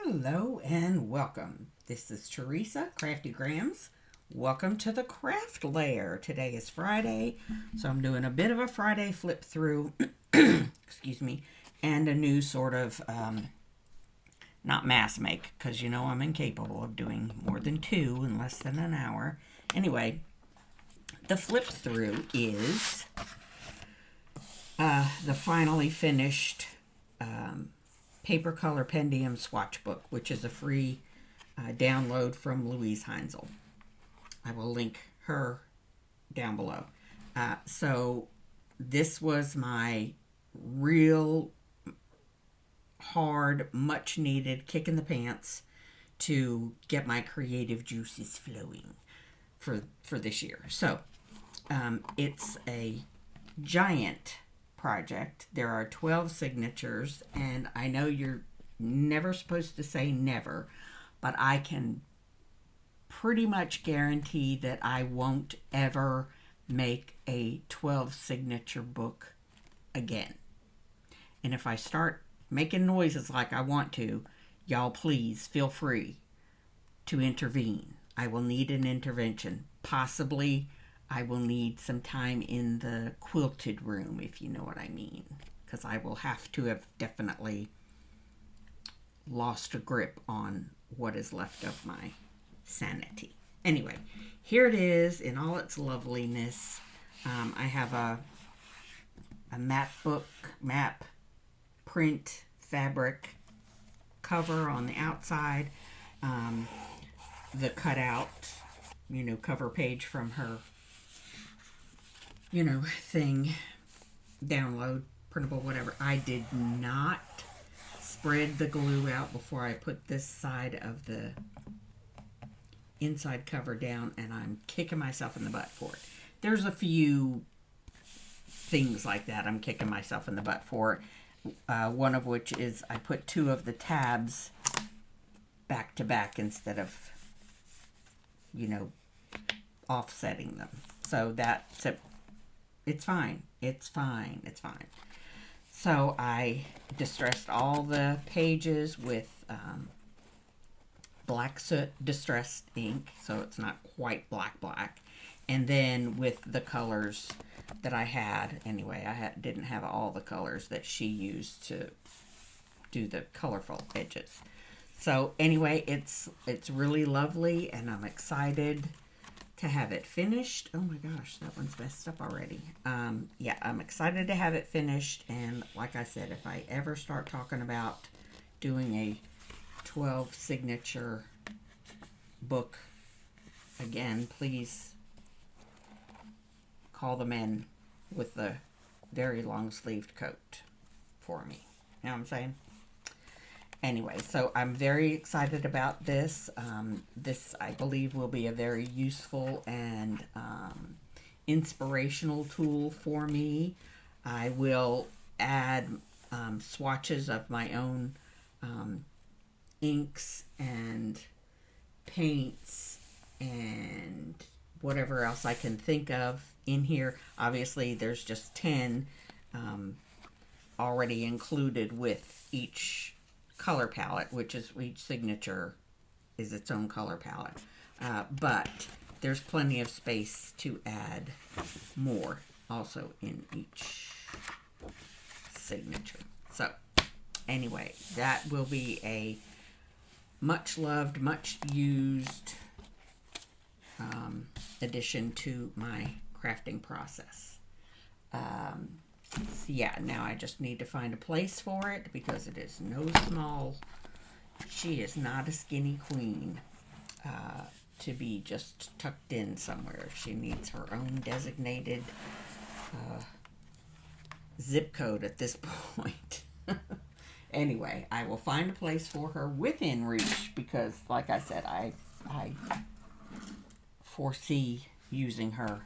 Hello and welcome. This is Teresa, Crafty Grams. Welcome to the Craft Lair. Today is Friday, so I'm doing a bit of a Friday flip through, excuse me, and a new sort of, not mass make, because you know I'm incapable of doing more than two in less than an hour. Anyway, the flip through is the finally finished Paper Color Pendium Swatch Book, which is a free download from Louise Heinzel. I will link her down below. So this was my real hard, much needed kick in the pants to get my creative juices flowing for this year. So it's a giant project. There are 12 signatures, and I know you're never supposed to say never, but I can pretty much guarantee that I won't ever make a 12 signature book again. And if I start making noises like I want to, y'all please feel free to intervene. I will need an intervention. Possibly I will need some time in the quilted room, if you know what I mean, because I will have to have definitely lost a grip on what is left of my sanity. Anyway, here it is in all its loveliness. I have a map print fabric cover on the outside, the cutout, cover page from her thing, download, printable, whatever. I did not spread the glue out before I put this side of the inside cover down, and I'm kicking myself in the butt for it. There's a few things like that I'm kicking myself in the butt for. One of which is I put two of the tabs back to back instead of, offsetting them. So that's it. It's fine. It's fine. It's fine. So I distressed all the pages with black soot distressed ink, so it's not quite black. And then with the colors that I had, anyway, didn't have all the colors that she used to do the colorful edges. So anyway, it's really lovely, and I'm excited to have it finished. Oh my gosh, that one's messed up already. Yeah, I'm excited to have it finished, and like I said, if I ever start talking about doing a 12 signature book again, please call them in with the very long sleeved coat for me. You know what I'm saying? Anyway, so I'm very excited about this. This, I believe, will be a very useful and inspirational tool for me. I will add swatches of my own inks and paints and whatever else I can think of in here. Obviously, there's just 10 already included with each color palette, which is each signature is its own color palette. But there's plenty of space to add more also in each signature. So anyway, that will be a much loved, much used addition to my crafting process. So yeah, now I just need to find a place for it because it is no small, she is not a skinny queen to be just tucked in somewhere. She needs her own designated zip code at this point. Anyway, I will find a place for her within reach because, like I said, I foresee using her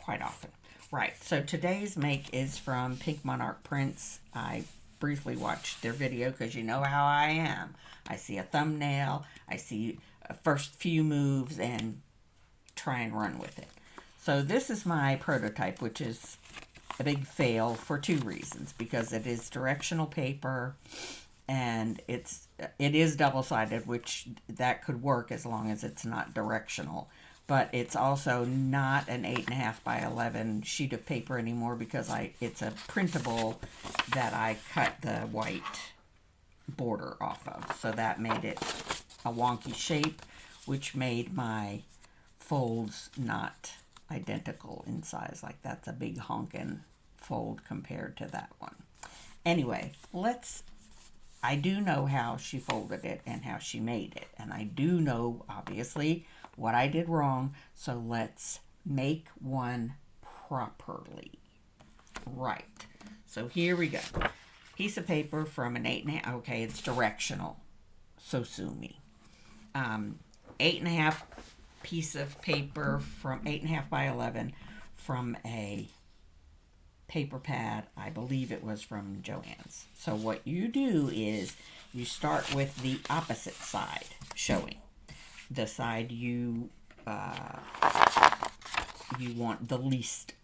quite often. Right, so today's make is from Pink Monarch Prints. I briefly watched their video because you know how I am. I see a thumbnail, I see a first few moves, and try and run with it. So this is my prototype, which is a big fail for two reasons. Because it is directional paper, and it is double-sided, which that could work as long as it's not directional. But it's also not an 8.5 by 11 sheet of paper anymore because it's a printable that I cut the white border off of. So that made it a wonky shape, which made my folds not identical in size. Like that's a big honkin' fold compared to that one. Anyway, I do know how she folded it and how she made it. And I do know, obviously, what I did wrong. So let's make one properly. Right. So here we go. Piece of paper from an 8.5. Okay, it's directional. So sue me. 8.5 piece of paper from 8.5 by 11 from a paper pad. I believe it was from Joann's. So what you do is you start with the opposite side showing. The side you want the least,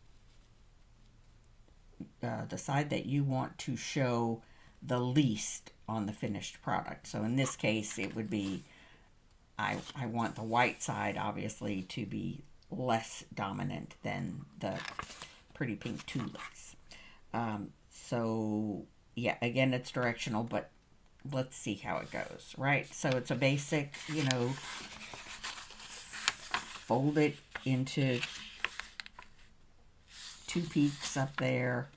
the side that you want to show the least on the finished product. So in this case, it would be, I want the white side, obviously, to be less dominant than the pretty pink tulips. So, yeah, again, it's directional, but let's see how it goes, right? So it's a basic, fold it into 2 peaks up there,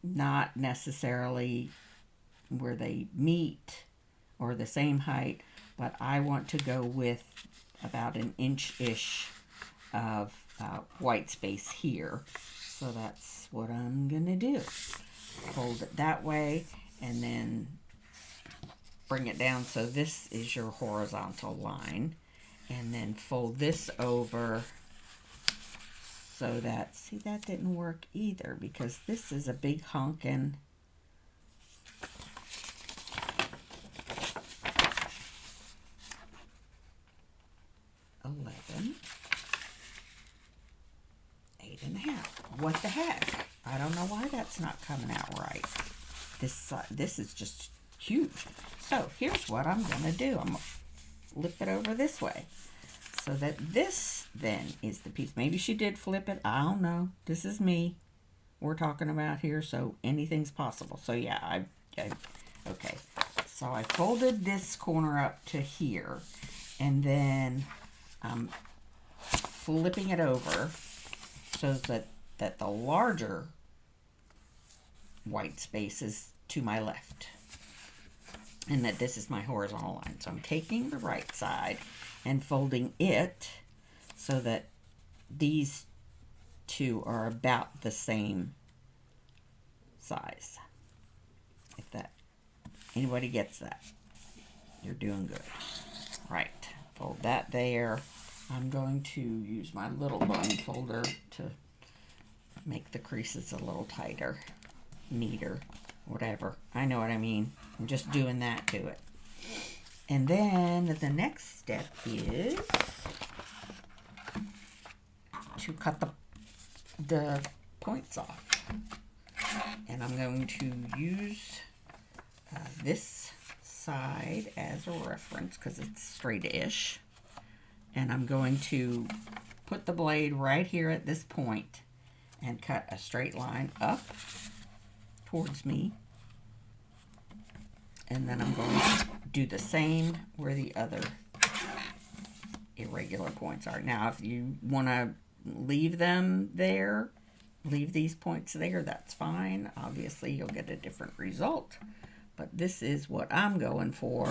not necessarily where they meet or the same height, but I want to go with about an inch-ish of white space here. So that's what I'm going to do. Fold it that way and then bring it down so this is your horizontal line. And then fold this over so that, see, that didn't work either because this is a big honkin' What the heck? I don't know why that's not coming out right. This is just huge. So here's what I'm going to do. I'm going to flip it over this way. So that this then is the piece. Maybe she did flip it. I don't know. This is me we're talking about here. So anything's possible. So yeah, okay. So I folded this corner up to here. And then I'm flipping it over so that the larger white space is to my left. And that this is my horizontal line. So I'm taking the right side and folding it so that these two are about the same size. If that, anybody gets that, you're doing good. Right, fold that there. I'm going to use my little bone folder to make the creases a little tighter, neater, whatever. I know what I mean. I'm just doing that to it. And then the next step is to cut the points off. And I'm going to use this side as a reference because it's straight-ish. And I'm going to put the blade right here at this point and cut a straight line up towards me. And then I'm going to do the same where the other irregular points are. Now, if you want to leave them there, leave these points there, that's fine. Obviously, you'll get a different result. But this is what I'm going for,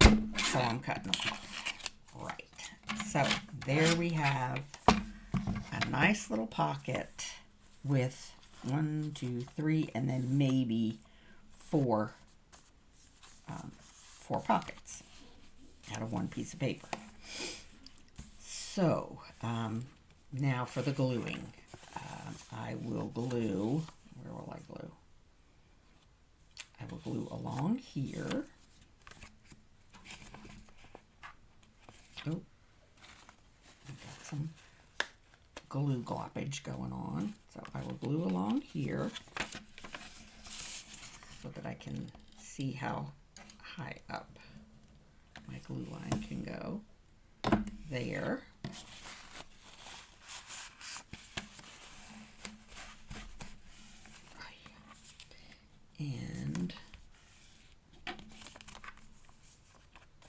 so I'm cutting off. Right. So, there we have a nice little pocket with 1, 2, 3, and then maybe 4 pockets out of one piece of paper. So, now for the gluing. I will glue, where will I glue? I will glue along here. Oh, I've got some glue gloppage going on. So I will glue along here so that I can see how high up my glue line can go. There. And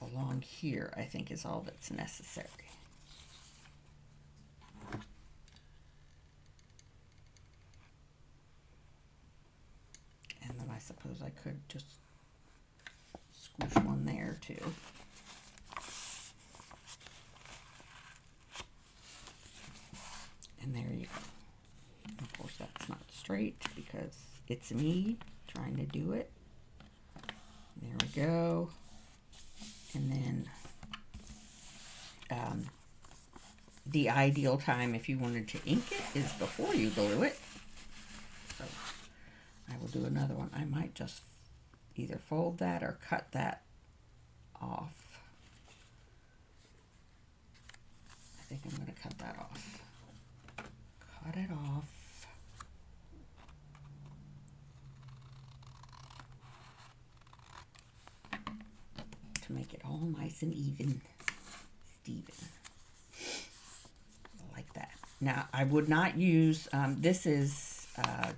along here, I think, is all that's necessary. And then I suppose I could just squish one there too. And there you go. Of course, that's not straight because it's me trying to do it. There we go. And then the ideal time if you wanted to ink it is before you glue it. So I will do another one. I might just either fold that or cut that off. I think I'm going to cut that off. Cut it off. To make it all nice and even. Steven. Like that. Now, I would not use, this is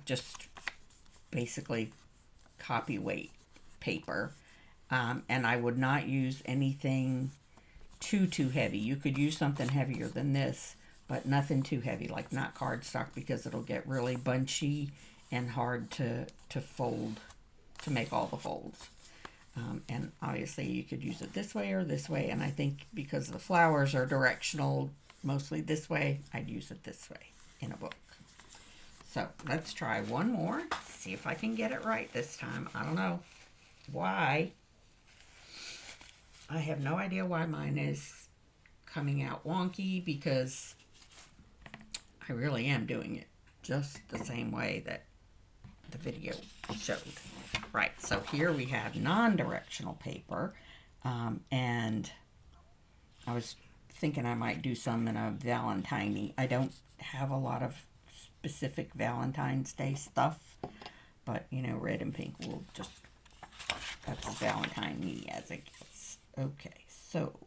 just basically copy weight paper. And I would not use anything too heavy. You could use something heavier than this, but nothing too heavy, like not cardstock, because it'll get really bunchy and hard to fold, to make all the folds. And obviously you could use it this way or this way, and I think because the flowers are directional mostly this way, I'd use it this way in a book. So let's try one more, see if I can get it right this time. I don't know why. I have no idea why mine is coming out wonky, because I really am doing it just the same way that the video showed. Right, so here we have non-directional paper, and I was thinking I might do some in a Valentine-y. I don't have a lot of specific Valentine's Day stuff, but you know, red and pink will just, that's as Valentine-y as it gets. Okay, so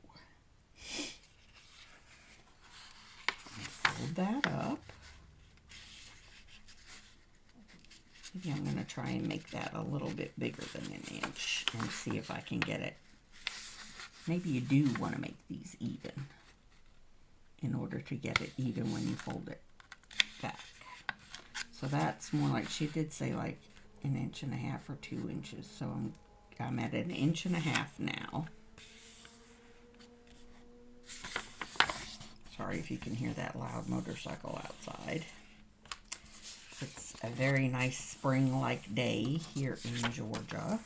fold that up. Maybe I'm going to try and make that a little bit bigger than an inch and see if I can get it. Maybe you do want to make these even in order to get it even when you fold it back. So that's more like, she did say like 1.5 inches or 2 inches. So I'm at 1.5 inches now. Sorry if you can hear that loud motorcycle outside. It's a very nice spring-like day here in Georgia.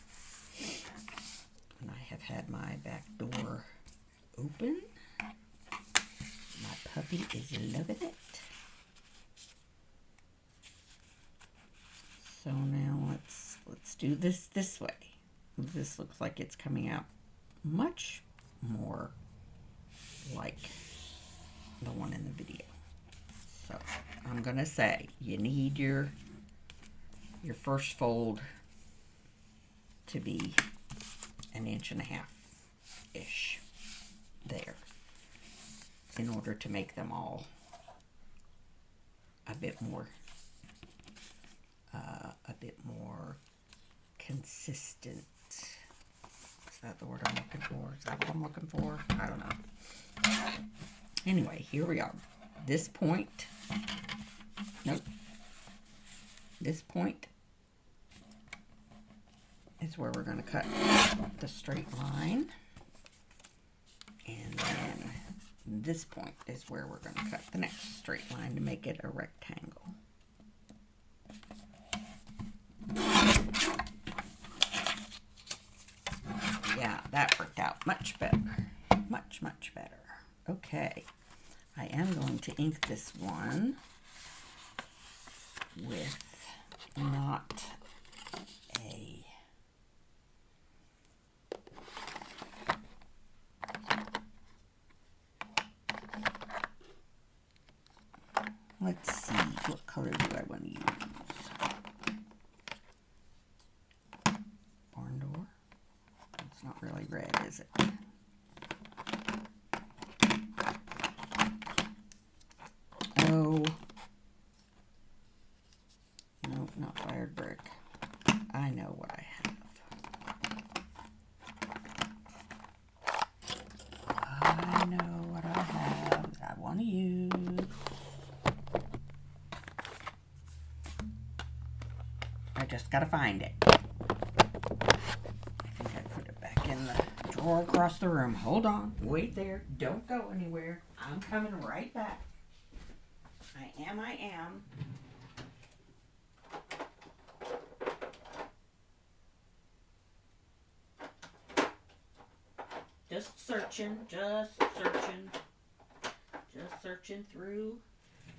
And I have had my back door open. My puppy is loving it. So now let's do this way. This looks like it's coming out much more like the one in the video. So I'm going to say you need your first fold to be 1.5 inches-ish there in order to make them all a bit more consistent. Is that the word I'm looking for? Is that what I'm looking for? I don't know. Anyway, here we are. This point, nope, this point is where we're going to cut the straight line, and then this point is where we're going to cut the next straight line to make it a rectangle. Yeah, that worked out much better, much better. Okay. I am going to ink this one with not a let's see, what color do I want to use? Barn Door. not really red, is it? Oh. No, not fired brick. I know what I have. I know what I have that I want to use. I just gotta find it. I think I put it back in the drawer across the room. Hold on. Wait there. Don't go anywhere. I'm coming right back. I am. Just searching through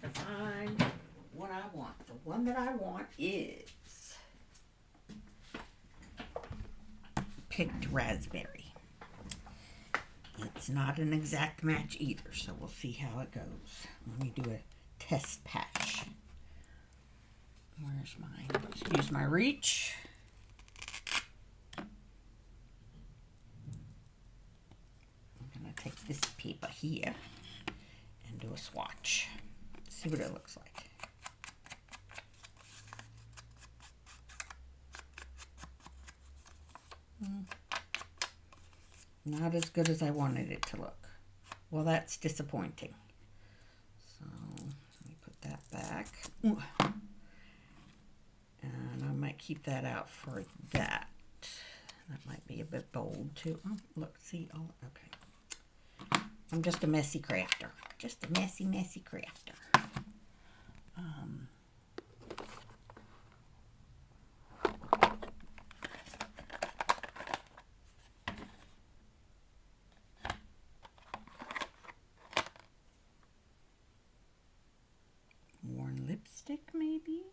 to find what I want. The one that I want is picked raspberry. It's not an exact match either, so we'll see how it goes. Let me do a test patch. Where's mine? Let's use my reach. I'm going to take this paper here and do a swatch. See what it looks like. Not as good as I wanted it to look. Well, that's disappointing. So, let me put that back. Ooh. And I might keep that out for that. That might be a bit bold, too. Oh, look, see? Oh, okay. I'm just a messy crafter. Just a messy crafter. Worn lipstick, maybe?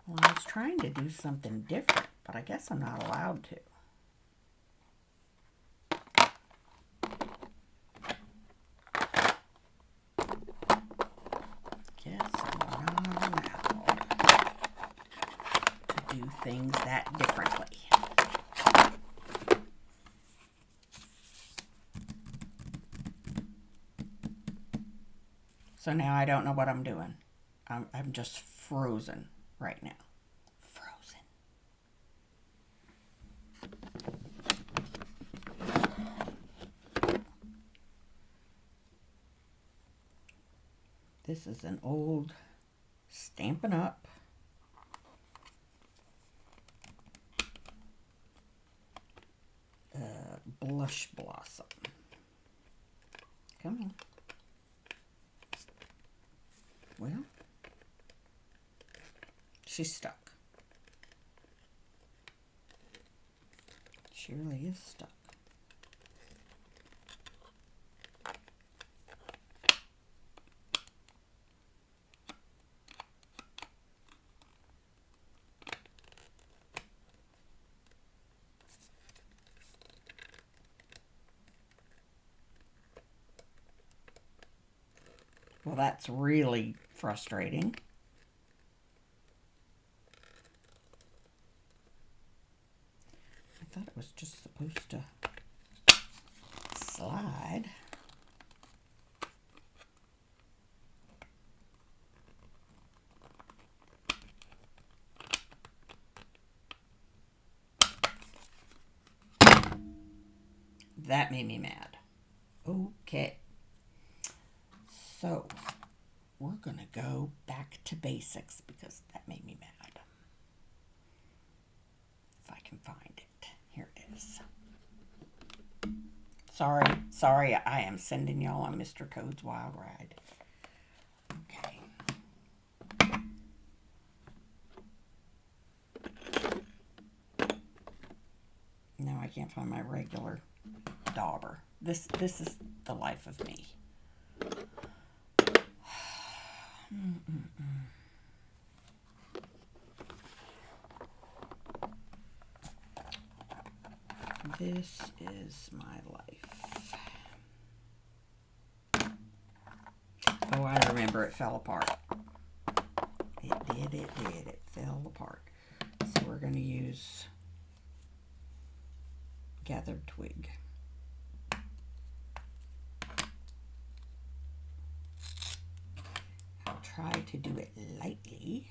Well, I was trying to do something different, but I guess I'm not allowed to. Guess I'm not allowed to do things that differently. So now I don't know what I'm doing. I'm just frozen right now. Frozen. This is an old Stampin' Up! Blush Blossom. Come on. Well, she's stuck. She really is stuck. Well, that's really frustrating. I thought it was just supposed to slide. That made me mad. Okay. So, we're going to go back to basics because that made me mad. If I can find it. Here it is. Sorry, I am sending y'all on Mr. Toad's Wild Ride. Okay. Now I can't find my regular dauber. This is the life of me. This is my life. Oh, I remember it fell apart. It it did. It fell apart. So we're going to use gathered twig. I'll try to do it lightly.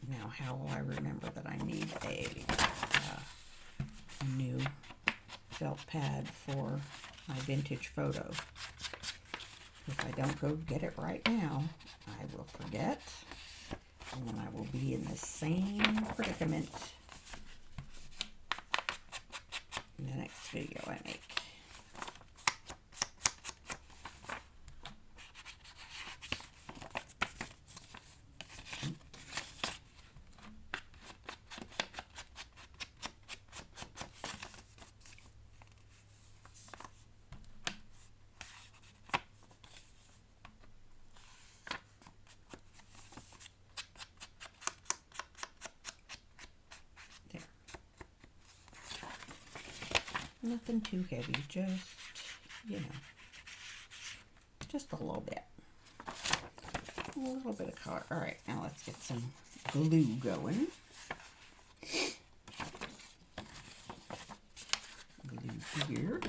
Now, how will I remember that I need a new felt pad for my vintage photo? If I don't go get it right now, I will forget, and then I will be in the same predicament in the next video I make. Nothing too heavy, just, you know, just a little bit. A little bit of color. All right, now let's get some glue going. Glue here.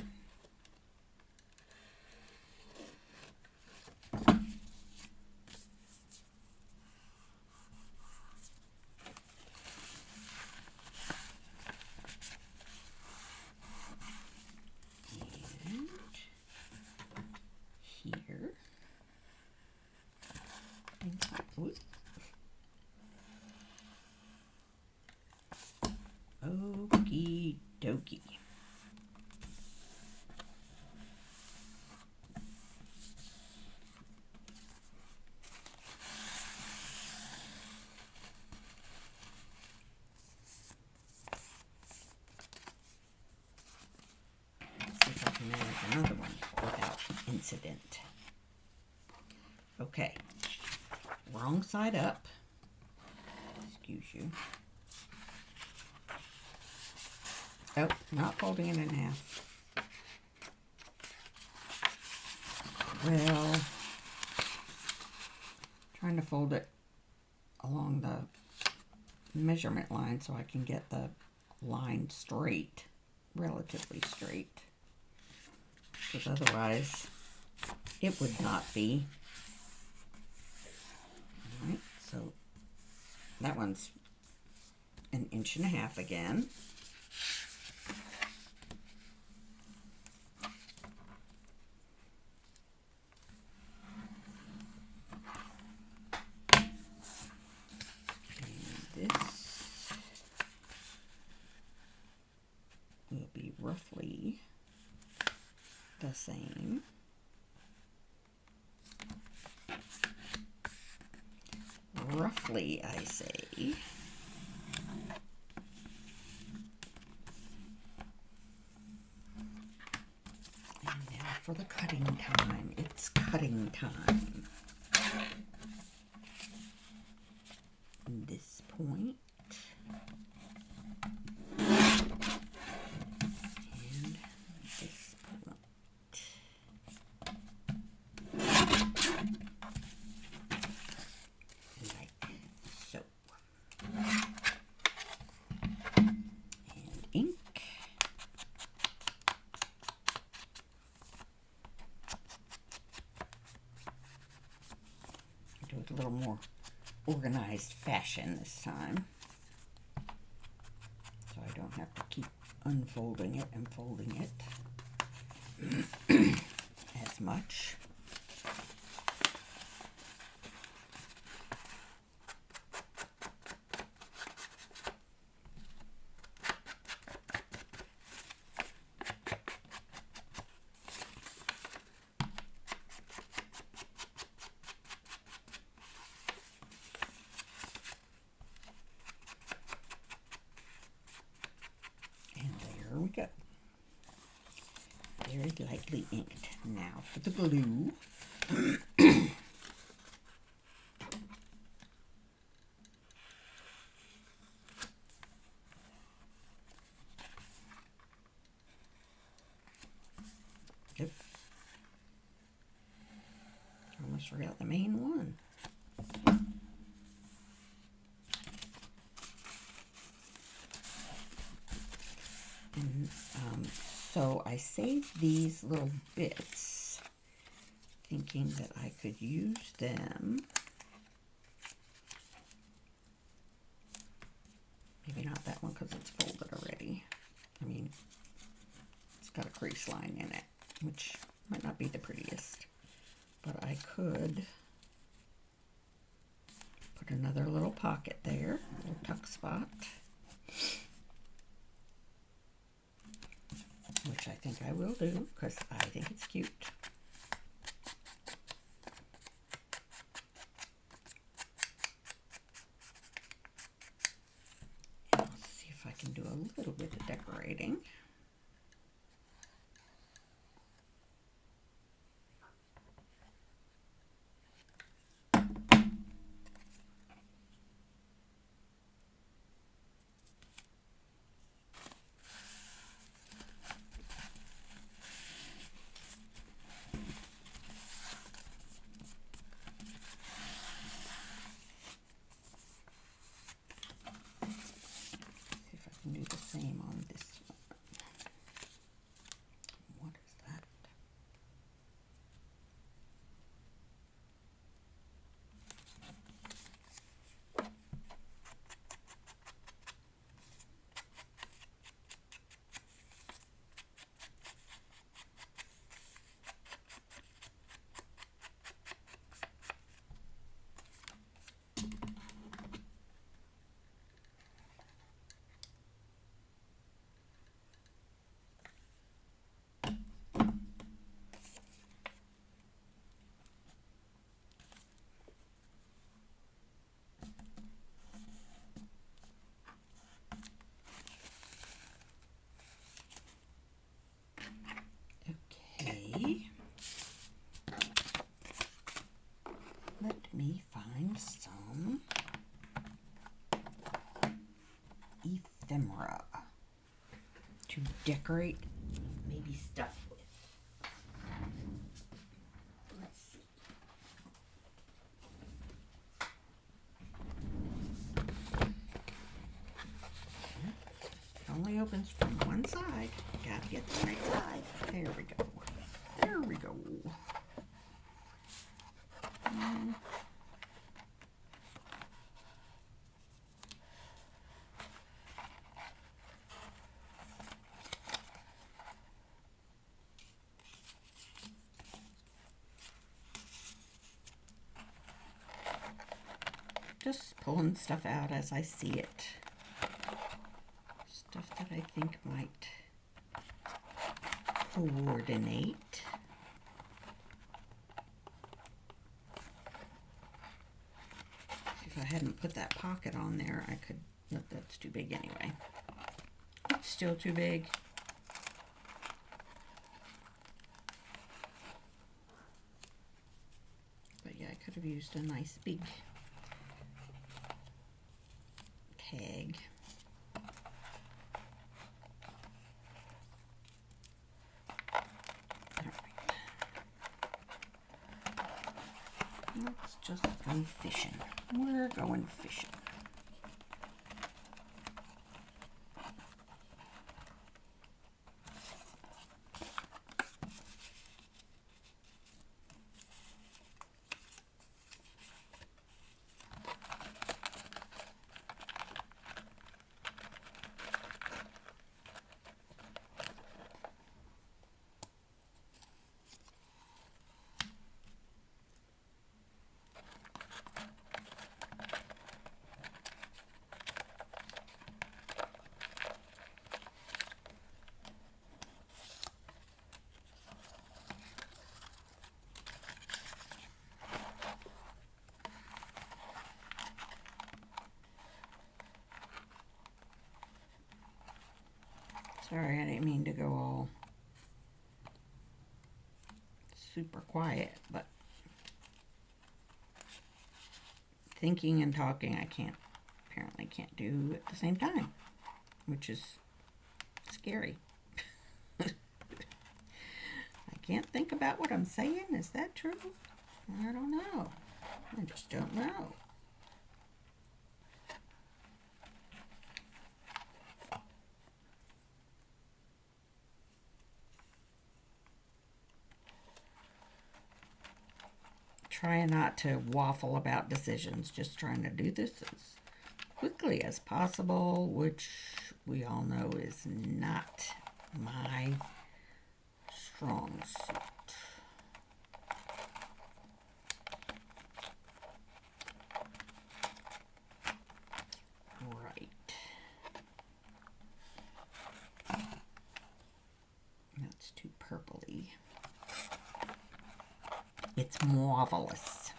Here. Okie dokie. See if I can manage another one without incident. Okay, wrong side up. Excuse you. Oh, not folding it in half. Well, trying to fold it along the measurement line so I can get the line straight, relatively straight, because otherwise it would not be. All right, so that one's 1.5 inches again. Roughly the same. Roughly, I say. And now for the cutting time. It's cutting time. At this point. Do it a little more organized fashion this time, so I don't have to keep unfolding it and folding it as much. There we go. Very lightly inked. Now for the glue. almost forgot the main one. And so I saved these little bits, thinking that I could use them. Maybe not that one because it's folded already. I mean, it's got a crease line in it, which might not be the prettiest. But I could put another little pocket there, a little tuck spot, which I think I will do because I think it's cute. And let's see if I can do a little bit of decorating. Do the same on this one. What is that? Let me find some ephemera to decorate maybe stuff with. Let's see. It only opens from one side. Gotta get the right side. There we go. There we go. Just pulling stuff out as I see it. Stuff that I think might coordinate. If I hadn't put that pocket on there, I could, no, that's too big anyway. It's still too big. But yeah, I could have used a nice big tag. Let's just go fishing. We're going fishing. Sorry, I didn't mean to go all super quiet, but thinking and talking I apparently can't do at the same time, which is scary. I can't think about what I'm saying. Is that true? I don't know. I just don't know. Trying not to waffle about decisions, just trying to do this as quickly as possible, which we all know is not my strong suit. Right. That's too purpley. It's marvelous.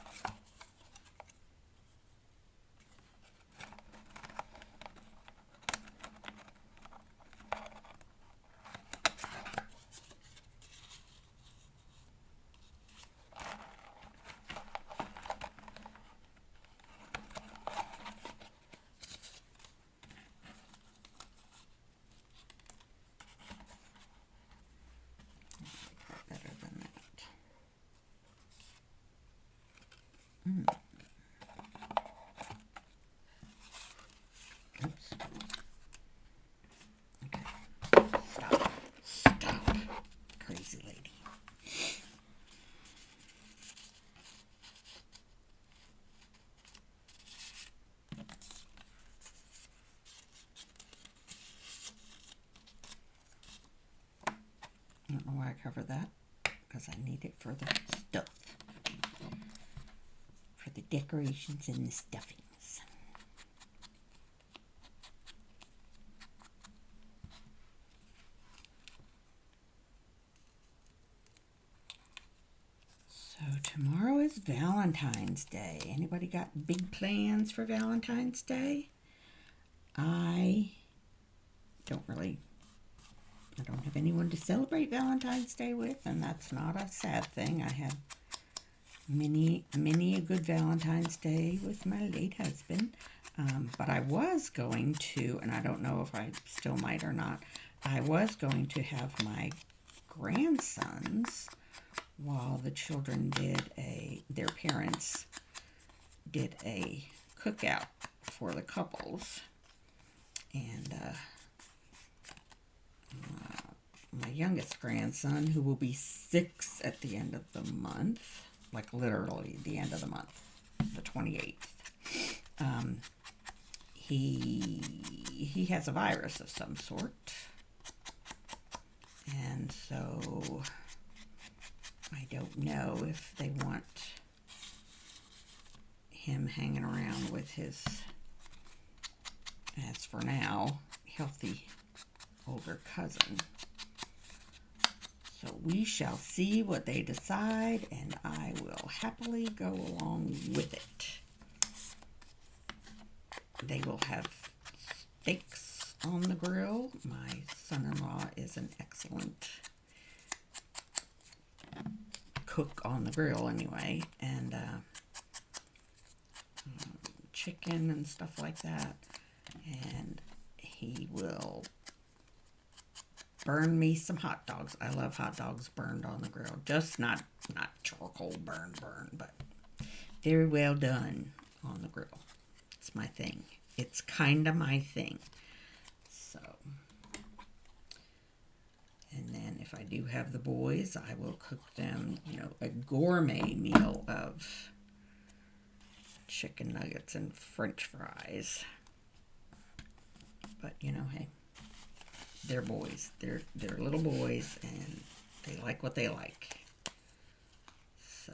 Better than that. Oops. Okay. Stop. Stop. Crazy lady. I don't know why I covered that, because I need it for the stuff. For the decorations and the stuffings. So tomorrow is Valentine's Day. Anybody got big plans for Valentine's Day? I don't have anyone to celebrate Valentine's Day with, and that's not a sad thing. I had many a good Valentine's Day with my late husband. But I was going to, and I don't know if I still might or not, I was going to have my grandsons, while the children their parents did a cookout for the couples. And my youngest grandson, who will be 6 at the end of the month, like literally the end of the month, the 28th, he has a virus of some sort. And so I don't know if they want him hanging around with his, as for now, healthy older cousin. So we shall see what they decide, and I will happily go along with it. They will have steaks on the grill. My son-in-law is an excellent cook on the grill anyway, and chicken and stuff like that. And he will burn me some hot dogs. I love hot dogs burned on the grill. Just not charcoal burn, but very well done on the grill. It's my thing. It's kind of my thing. So, and then if I do have the boys, I will cook them, a gourmet meal of chicken nuggets and French fries. But, hey, they're boys. They're little boys, and they like what they like. So,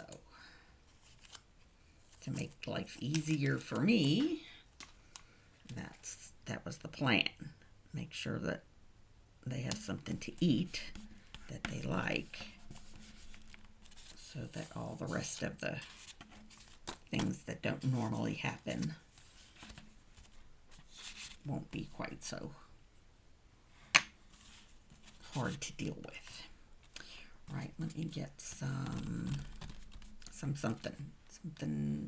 to make life easier for me, that was the plan. Make sure that they have something to eat that they like, so that all the rest of the things that don't normally happen won't be quite so hard to deal with. Right, let me get something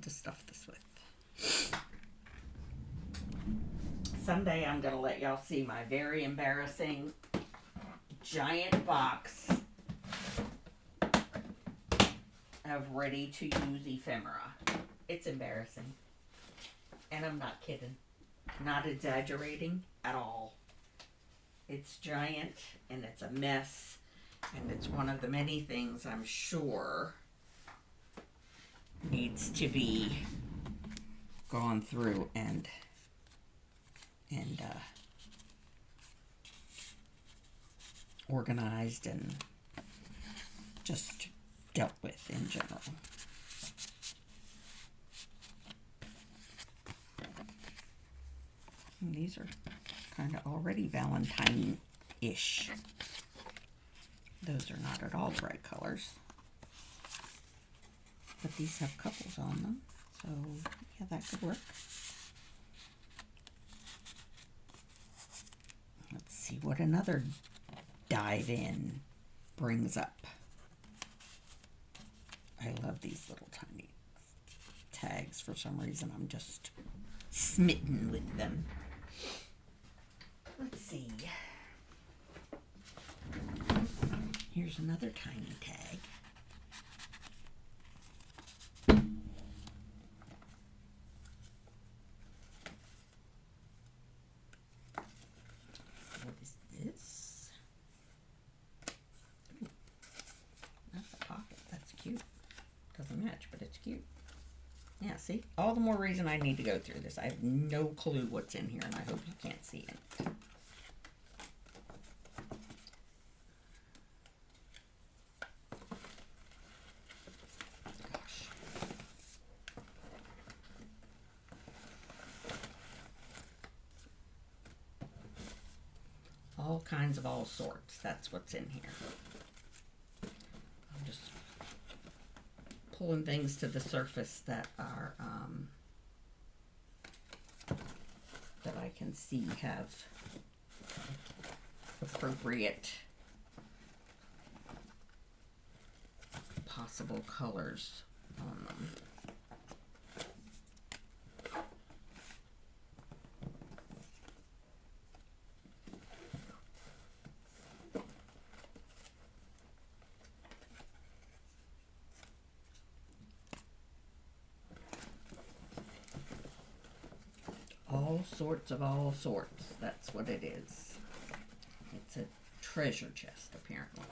to stuff this with. Someday I'm going to let y'all see my very embarrassing giant box of ready-to-use ephemera. It's embarrassing. And I'm not kidding. Not exaggerating at all. It's giant, and it's a mess, and it's one of the many things I'm sure needs to be gone through and organized and just dealt with in general. And these are kind of already Valentine-ish. Those are not at all bright colors. But these have couples on them, so yeah, that could work. Let's see what another dive in brings up. I love these little tiny tags for some reason. I'm just smitten with them. Let's see. Here's another tiny tag. What is this? Ooh, that's a pocket. That's cute. Doesn't match, but it's cute. Yeah, see? All the more reason I need to go through this. I have no clue what's in here, and I hope you can't see it. Gosh. All kinds of all sorts. That's what's in here. I'm just pulling things to the surface that are that I can see have appropriate possible colors on them. All sorts of all sorts. That's what it is. It's a treasure chest, apparently.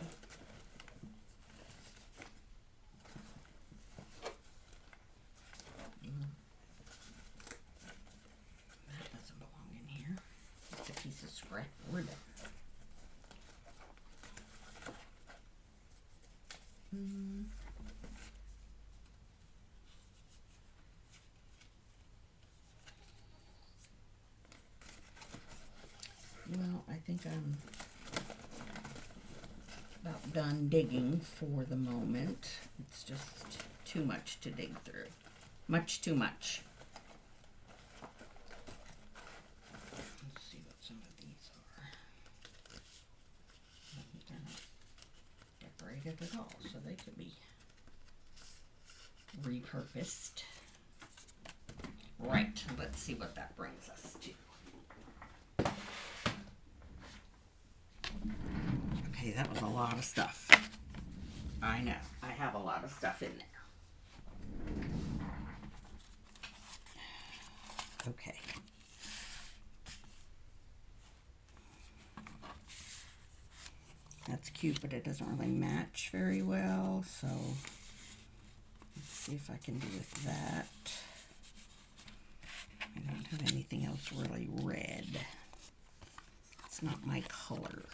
That doesn't belong in here. It's a piece of scrap ribbon. Well, I think I'm about done digging for the moment. It's just too much to dig through. Much too much. Let's see what some of these are. They're not decorated at all, so they could be repurposed. Right, let's see what that brings us to. Okay, that was a lot of stuff. I know, I have a lot of stuff in there. Okay. That's cute, but it doesn't really match very well, so let's see if I can do with that. I don't have anything else really red. It's not my color.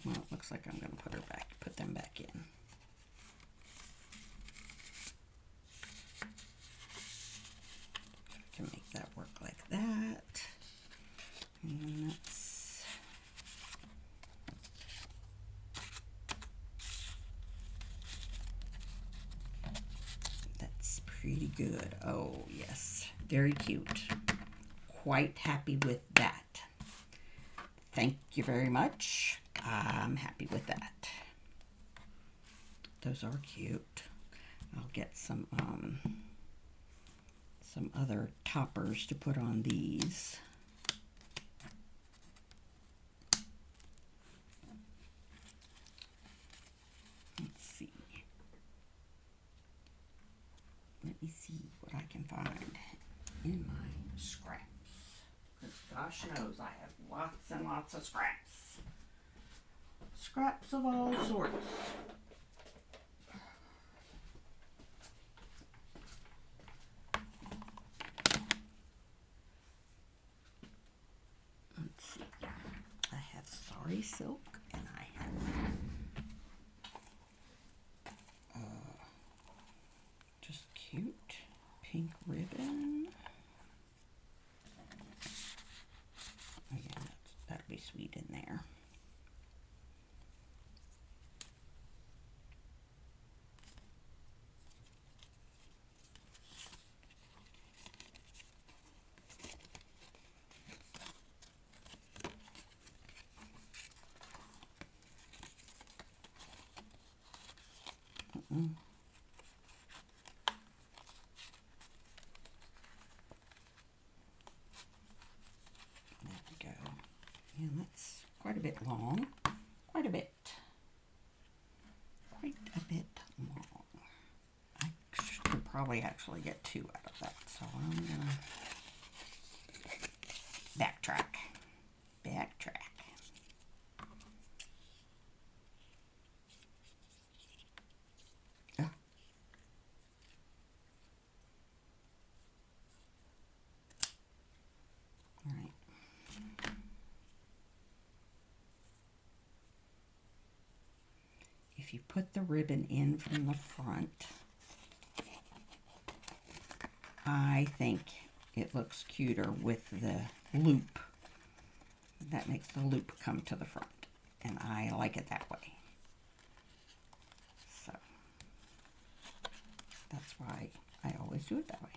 Well, it looks like I'm going to put them back in. I can make that work like that. And that's pretty good. Oh, yes. Very cute. Quite happy with that. Thank you very much. I'm happy with that. Those are cute. I'll get some other toppers to put on these. in my scraps. Because gosh knows I have lots and lots of scraps. Scraps of all sorts. Let's see. I have sari silk and I have just cute pink ribbon. Oh yeah, that'll be sweet in there. There we go. And that's quite a bit long. Quite a bit. Quite a bit long. I should probably actually get 2 out of that. So I'm gonna backtrack. Oh. All right. If you put the ribbon in from the front, I think it looks cuter with the loop. That makes the loop come to the front, and I like it that way. So that's why I always do it that way.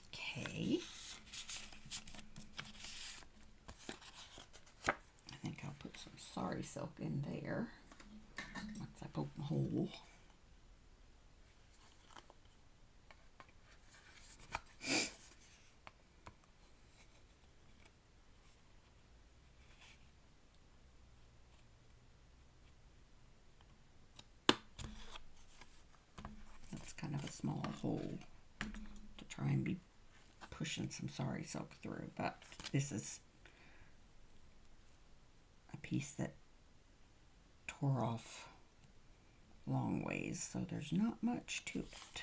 Okay. I think I'll put some sari silk in there once I poke my hole. That's kind of a small hole to try and be pushing some sari silk through, but this is a piece that tore off long ways, so there's not much to it.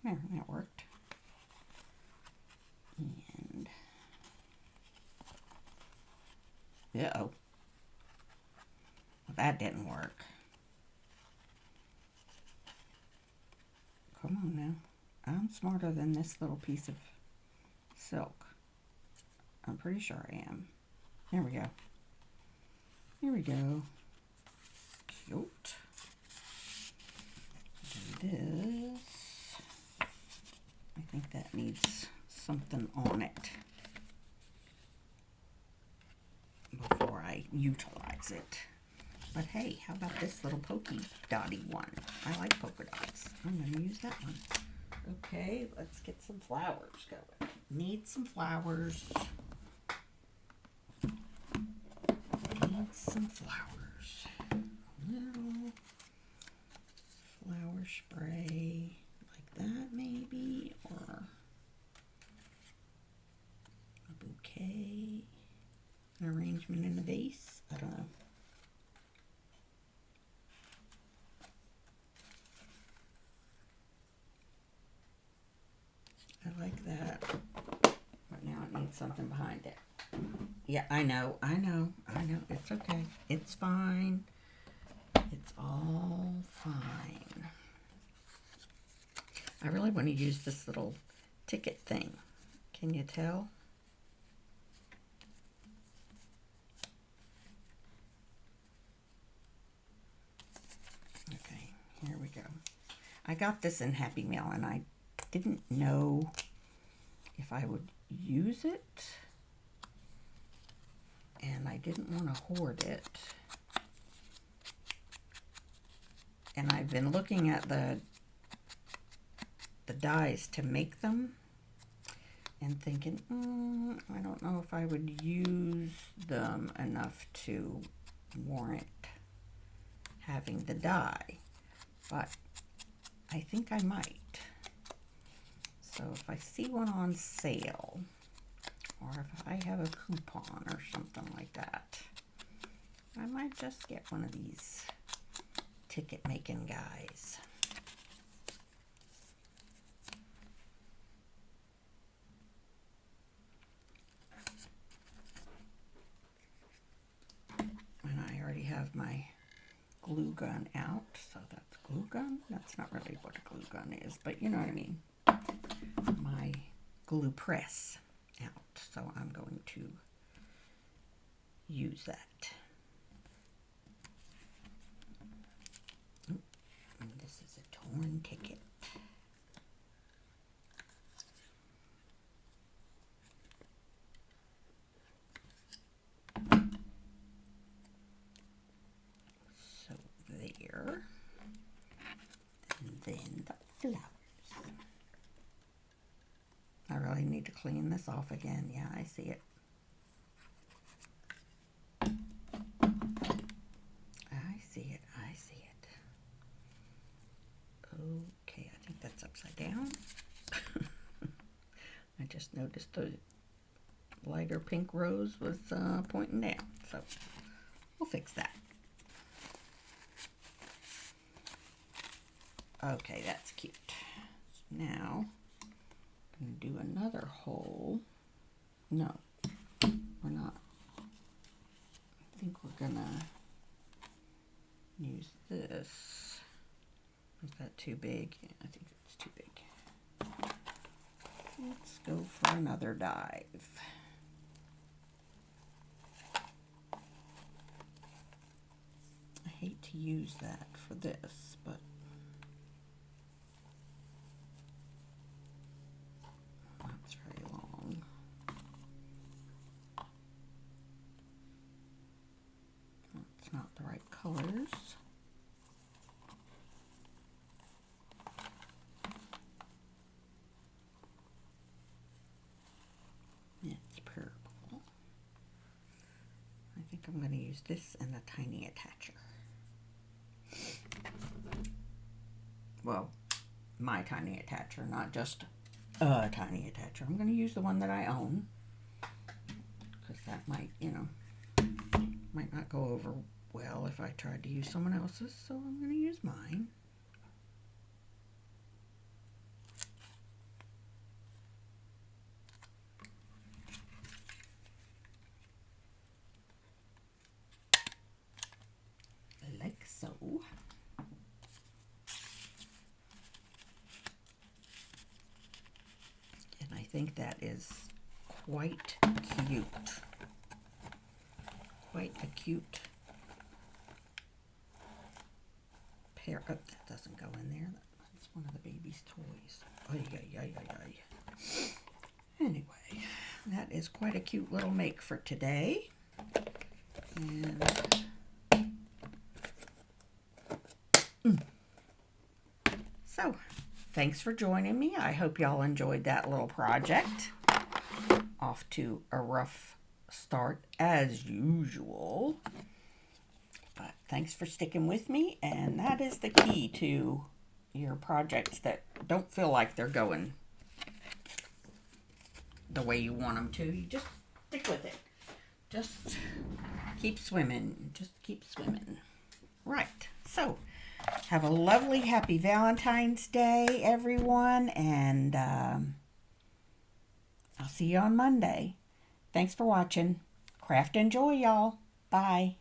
There, that worked. And uh-oh. Well, that didn't work. Come on now. I'm smarter than this little piece of silk. I'm pretty sure I am. There we go. Here we go. Cute. And this, I think that needs something on it before I utilize it. But hey, how about this little pokey dotty one? I like polka dots. I'm going to use that one. Okay, let's get some flowers going. Need some flowers. Need some flowers. A little flower spray like that maybe, or a bouquet, an arrangement in a vase. I don't know. I like that, but now it needs something behind it. Yeah, I know, it's okay, it's fine, it's all fine. I really want to use this little ticket thing, can you tell? Okay, here we go. I got this in Happy Mail and I didn't know if I would use it, and I didn't want to hoard it. And I've been looking at the dies to make them, and thinking, I don't know if I would use them enough to warrant having the die, but I think I might. So if I see one on sale, or if I have a coupon or something like that, I might just get one of these ticket making guys. And I already have my glue gun out, so that's glue gun. That's not really what a glue gun is, but you know what I mean. My glue press out, so I'm going to use that. And this is a torn ticket. So there, and then the flowers. I really need to clean this off again. Yeah, I see it. I see it. I see it. Okay, I think that's upside down. I just noticed the lighter pink rose was pointing down, so we'll fix that. Okay, that's cute. Now, I'm going to do another hole. No, we're not. I think we're going to use this. Is that too big? Yeah, I think it's too big. Let's go for another dive. I hate to use that for this, but that's very long. That's not the right colors. It's purple. I think I'm going to use this and a tiny attacher. Well, my tiny attacher, not just a tiny attacher. I'm going to use the one that I own, because that might, you know, might not go over well if I tried to use someone else's, so I'm going to use mine. Like so. And I think that is quite cute. Quite a cute pair. Oh, that doesn't go in there. That's one of the baby's toys. Ay, ay, ay, ay, ay. Anyway, that is quite a cute little make for today. And so, thanks for joining me. I hope y'all enjoyed that little project. Off to a rough start as usual. But thanks for sticking with me, and that is the key to your projects that don't feel like they're going the way you want them to. You just stick with it. Just keep swimming. Just keep swimming. Right. So, have a lovely, happy Valentine's Day, everyone, and I'll see you on Monday. Thanks for watching. Craft and joy, y'all. Bye.